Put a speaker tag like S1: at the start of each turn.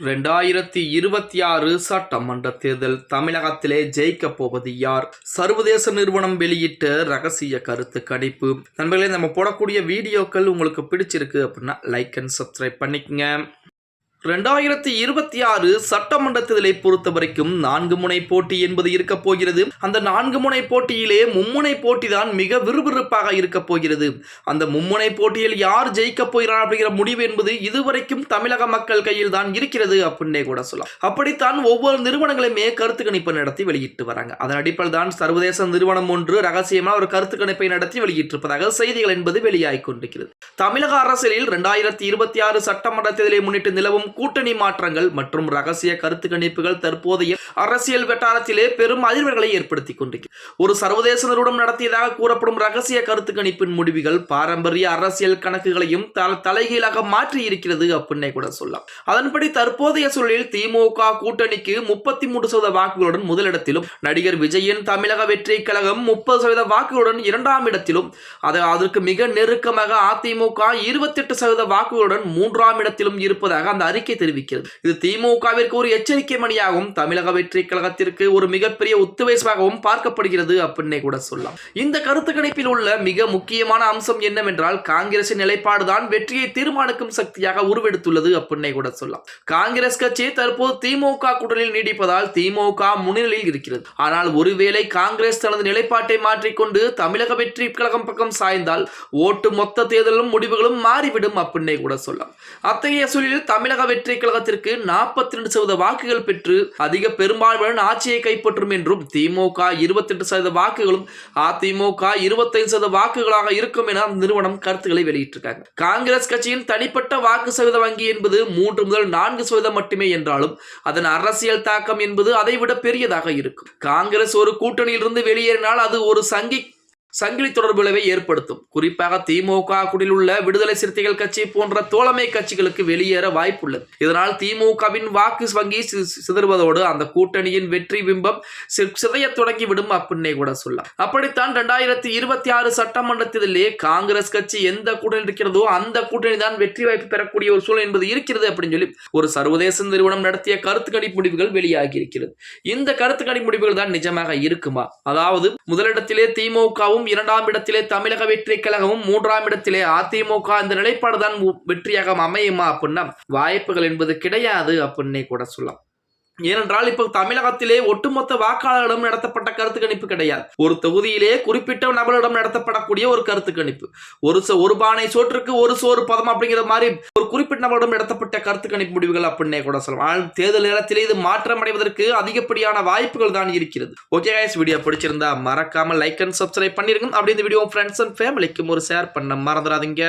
S1: 2026 சட்டமன்ற தேர்தல் தமிழகத்திலே ஜெயிக்க போவது யார்? சர்வதேச நிறுவனம் வெளியிட்ட ரகசிய கருத்து கணிப்பு. நண்பர்களே, நம்ம போடக்கூடிய வீடியோக்கள் உங்களுக்கு பிடிச்சிருக்கு அப்படின்னா லைக் அண்ட் சப்ஸ்கிரைப் பண்ணிக்கங்க. 2026 சட்டமன்ற தேர்தலை பொறுத்த வரைக்கும் 4 முனை போட்டி என்பது இருக்க போகிறது. அந்த 4 முனை போட்டியிலே மும்முனை போட்டி தான் மிக விறுவிறுப்பாக இருக்க போகிறது. அந்த மும்முனை போட்டியில் யார் ஜெயிக்க போகிறார் அப்படிங்கிற முடிவு என்பது இதுவரைக்கும் தமிழக மக்கள் கையில் தான் இருக்கிறது அப்படின்னே கூட சொல்லலாம். அப்படித்தான் ஒவ்வொரு நிறுவனங்களுமே கருத்து கணிப்பு நடத்தி வெளியிட்டு வராங்க. அதன் அடிப்படையில் தான் சர்வதேச நிறுவனம் ஒன்று ரகசியமாக ஒரு கருத்து கணிப்பை நடத்தி வெளியிட்டிருப்பதாக செய்திகள் என்பது வெளியாகிக் கொண்டிருக்கிறது. தமிழக அரசியலில் 2026 சட்டமன்ற தேர்தலை முன்னிட்டு நிலவும் கூட்டணி மாற்றங்கள் மற்றும் ரகசிய கருத்து கணிப்புகள் தற்போதைய அரசியல் வட்டாரத்திலே பெரும் அதிர்வுகளை ஏற்படுத்தி கொண்டிருக்கிறது. ஒரு சர்வதேச நிறுவனம் நடத்தியதாக கூறப்படும் ரகசிய கருத்து கணிப்பின் முடிவுகள் பாரம்பரிய அரசியல் கணக்குகளையும் தலைகீழாக மாற்றி இருக்கிறது அப்படின்னே கூட சொல்லலாம். அதன்படி தற்போதைய சூழலில் திமுக கூட்டணிக்கு 33% வாக்குகளுடன் முதலிடத்திலும், நடிகர் விஜயின் தமிழக வெற்றி கழகம் 30% வாக்குகளுடன் 2ஆம் இடத்திலும், அதற்கு மிக நெருக்கமாக அதிமுக 28% வாக்குகளுடன் 3ஆம் இடத்திலும் இருப்பதாக அந்த அறிக்கை தெரிவிக்கிறது. இது திமுகவிற்கு ஒரு எச்சரிக்கை மணியாகவும் தமிழக வெற்றி கழகத்திற்கு ஒரு மிகப்பெரிய உத்துவேசமாகவும் பார்க்கப்படுகிறது அப்படின்னே கூட சொல்லலாம். இந்த கருத்து கணிப்பில் உள்ள மிக முக்கியமான அம்சம் என்னவென்றால் காங்கிரசின் நிலைப்பாடுதான் வெற்றியை தீர்மானிக்கும் சக்தியாக உருவெடுத்துள்ளது அப்படின்னே கூட சொல்லலாம். காங்கிரஸ் கட்சி தற்போது திமுக கூட்டணியில் நீடிப்பதால் திமுக முன்னிலையில் இருக்கிறது. ஆனால் ஒருவேளை காங்கிரஸ் தனது நிலைப்பாட்டை மாற்றிக்கொண்டு தமிழக வெற்றி கழகம் பக்கம் சாய்ந்தால் ஓட்டு மொத்த தேர்தலும் முடிவுகளும் மாறிவிடும் அப்படின்னே கூட சொல்லலாம். அத்தகைய சூழலில் தமிழக வெற்றி கழகத்திற்கு 42% வாக்குகள் பெற்று அதிக பெரும்பான்மையுடன் ஆட்சியை கைப்பற்றும் என்றும், திமுக 28% வாக்குகளும் அதிமுக 25% வாக்குகளாக இருக்கும் என நிறுவனம் கருத்துக்களை வெளியிட்டிருக்காங்க. காங்கிரஸ் கட்சியின் தனிப்பட்ட வாக்கு சதவீத வங்கி என்பது 3 முதல் 4% மட்டுமே என்றாலும் அதன் அரசியல் தாக்கம் என்பது அதைவிட பெரியதாக இருக்கும். காங்கிரஸ் ஒரு கூட்டணியிலிருந்து வெளியேறினால் அது ஒரு சங்கிலி தொடர்பு விளைவை ஏற்படுத்தும். குறிப்பாக திமுக குடில் உள்ள விடுதலை சிறுத்தைகள் கட்சி போன்ற தோழமை கட்சிகளுக்கு வெளியேற வாய்ப்புள்ளது. இதனால் திமுகவின் வாக்கு வங்கி சிதறுவதோடு அந்த கூட்டணியின் வெற்றி பிம்பம் சிதைய தொடங்கிவிடும் அப்படின்னே கூட சொல்லலாம். அப்படித்தான் 2026 சட்டமன்றத்திலே காங்கிரஸ் கட்சி எந்த கூட்டணி இருக்கிறதோ அந்த கூட்டணி தான் வெற்றி வாய்ப்பு பெறக்கூடிய ஒரு சூழல் என்பது இருக்கிறது அப்படின்னு சொல்லி ஒரு சர்வதேச நிறுவனம் நடத்திய கருத்து கணிப்பு முடிவுகள் வெளியாகி இருக்கிறது. இந்த கருத்து கணிப்பு முடிவுகள் தான் நிஜமாக இருக்குமா? அதாவது முதலிடத்திலே திமுகவும், 2ஆம் இடத்திலே தமிழக வெற்றி கழகமும், 3ஆம் இடத்திலே அதிமுக, இந்த நிலைப்பாடுதான் வெற்றியாக அமையுமா அப்படின்னா வாய்ப்புகள் என்பது கிடையாது அப்படின்னே கூட சொல்லலாம். ஏனென்றால் இப்ப தமிழகத்திலே ஒட்டுமொத்த வாக்காளர்களிடம் நடத்தப்பட்ட கருத்து கணிப்பு கிடையாது. ஒரு தொகுதியிலே குறிப்பிட்ட நபர்களிடம் நடத்தப்படக்கூடிய ஒரு கருத்து கணிப்பு. ஒரு பானை சோற்றுக்கு ஒரு சோறு பதம் அப்படிங்கிற மாதிரி ஒரு குறிப்பிட்ட நபரிடம் நடத்தப்பட்ட கருத்து கணிப்பு முடிவுகள் அப்படின்னே கூட சொல்லலாம். ஆனால் தேர்தல் நேரத்திலே இது மாற்றம் அடைவதற்கு அதிகப்படியான வாய்ப்புகள் தான் இருக்கிறது. ஓகே கைஸ், வீடியோ பிடிச்சிருந்தா மறக்காம லைக் அண்ட் சப்ஸ்கிரைப் பண்ணிருங்க. அப்படி இந்த வீடியோ ஃப்ரெண்ட்ஸ் அண்ட் ஃபேமிலிக்கும் ஒரு ஷேர் பண்ண மறந்துடாதீங்க.